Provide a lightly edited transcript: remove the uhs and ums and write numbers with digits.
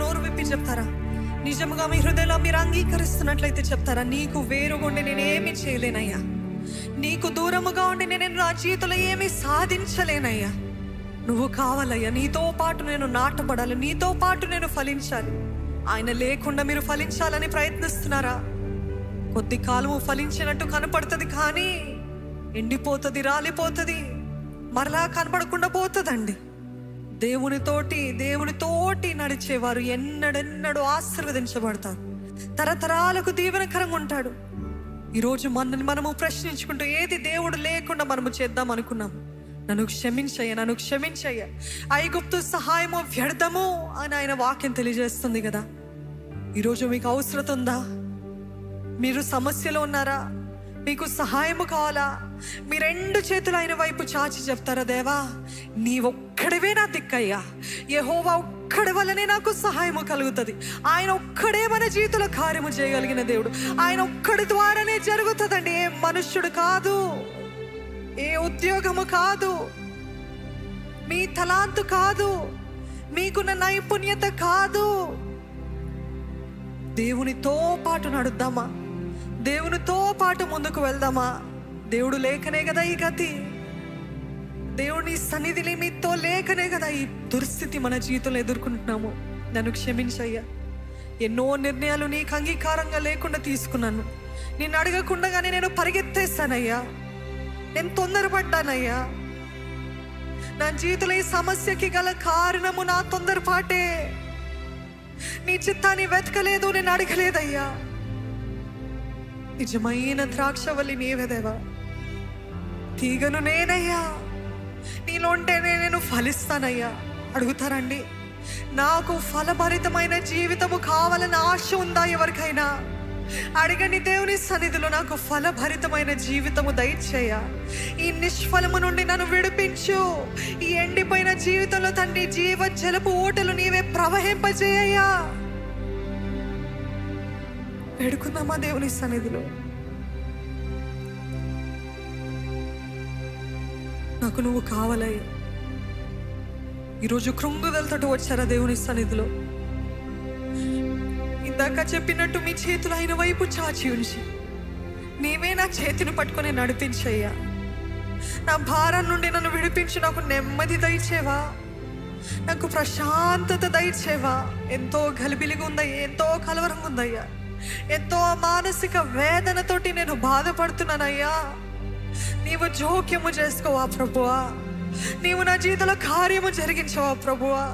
నోరు విప్పి చెప్తారా? నిజముగా మీ హృదయంలో మీరు అంగీకరిస్తున్నట్లయితే చెప్తారా? నీకు వేరుగా ఉండి నేనేమి చేయలేనయ్యా, నీకు దూరముగా ఉండి నేను నా జీవితంలో ఏమీ సాధించలేనయ్యా. నువ్వు కావాలయ్యా, నీతో పాటు నేను నాటబడాలి, నీతో పాటు నేను ఫలించాలి. ఆయన లేకుండా మీరు ఫలించాలని ప్రయత్నిస్తున్నారా? కొద్ది కాలము ఫలించినట్టు కనపడుతుంది, కానీ ఎండిపోతుంది, రాలిపోతుంది, మరలా కనపడకుండా పోతుందండి. దేవునితోటి నడిచేవారు ఎన్నడెన్నడూ ఆశీర్వదించబడతారు, తరతరాలకు దీవెనకరంగా ఉంటాడు. ఈరోజు మనము ప్రశ్నించుకుంటూ ఏది దేవుడు లేకుండా మనము చేద్దాం అనుకున్నాం. నన్ను క్షమించయ్యా, ఐగుప్తు సహాయము వ్యర్థము అని ఆయన వాక్యం తెలియజేస్తుంది కదా. ఈరోజు మీకు అవసరం ఉందా? మీరు సమస్యలో ఉన్నారా? మీకు సహాయము కావాలా? మీ రెండు చేతులు ఆయన వైపు చాచి చెప్తారా, దేవా నీ ఒక్కడివే నా దిక్కయ్యా, యెహోవా ఒక్కడి వల్లనే నాకు సహాయము కలుగుతుంది. ఆయన ఒక్కడే మన జీవితంలో కార్యము చేయగలిగిన దేవుడు. ఆయన ఒక్కడి ద్వారానే జరుగుతుందండి. ఏ మనుష్యుడు కాదు, ఏ ఉద్యోగము కాదు, మీ తలాంతు కాదు, మీకున్న నైపుణ్యత కాదు. దేవునితో పాటు నడుద్దామా? దేవునితో పాటు ముందుకు వెళ్దామా? దేవుడు లేకనే కదా ఈ గతి, దేవుని సన్నిధిని మీతో లేకనే కదా ఈ దుస్థితి మన జీవితంలో ఎదుర్కొంటున్నాము. నన్ను క్షమించయ్యా. ఎన్నో నిర్ణయాలు నీకు అంగీకారంగా లేకుండా తీసుకున్నాను. నిన్ను అడగకుండానే నేను పరిగెత్తేస్తానయ్యా, నేను తొందరపడ్డానయ్యా. నా జీవితంలో ఈ సమస్యకి గల కారణము నా తొందరపాటే. నీ చిత్తాన్ని వెతకలేదు, నేను అడగలేదయ్యా. నిజమైన ద్రాక్షవల్లి నీవే దేవా, తీగను నేనయ్యా, నీలో ఉంటేనే నేను ఫలిస్తానయ్యా. అడుగుతారండి, నాకు ఫలభరితమైన జీవితము కావాలని ఆశ ఉందా ఎవరికైనా? అడగని దేవుని సన్నిధిలో నాకు ఫలభరితమైన జీవితము దయచేయ. ఈ నిష్ఫలము నుండి నన్ను విడిపించు. ఈ ఎండిపోయిన జీవితంలో తండ్రి జీవ జలపు ఊటలు నీవే ప్రవహింపజేయ్యా. వేడుకుందామా దేవుని సన్నిధిలో? నాకు నువ్వు కావాలయ్యా. ఈరోజు కృంగుదలతో వచ్చారా దేవుని సన్నిధిలో? ఇందాక చెప్పినట్టు మీ చేతులు ఆయన వైపు చాచి ఉంచి నీవే నా చేతిని పట్టుకొని నడిపించయ్యా. నా భారం నుండి నన్ను విడిపించి నాకు నెమ్మది దయచేవా, నాకు ప్రశాంతత దయచేవా. ఎంతో గలిబిలిగా ఉందయ్యా, ఎంతో కలవరంగా ఉందయ్యా, ఎంతో మానసిక వేదనతోటి నేను బాధపడుతున్నానయ్యా. నీవు జోక్యము చేసుకోవా ప్రభువా, నీవు నా జీవితంలో కార్యము జరిగించవా ప్రభువా.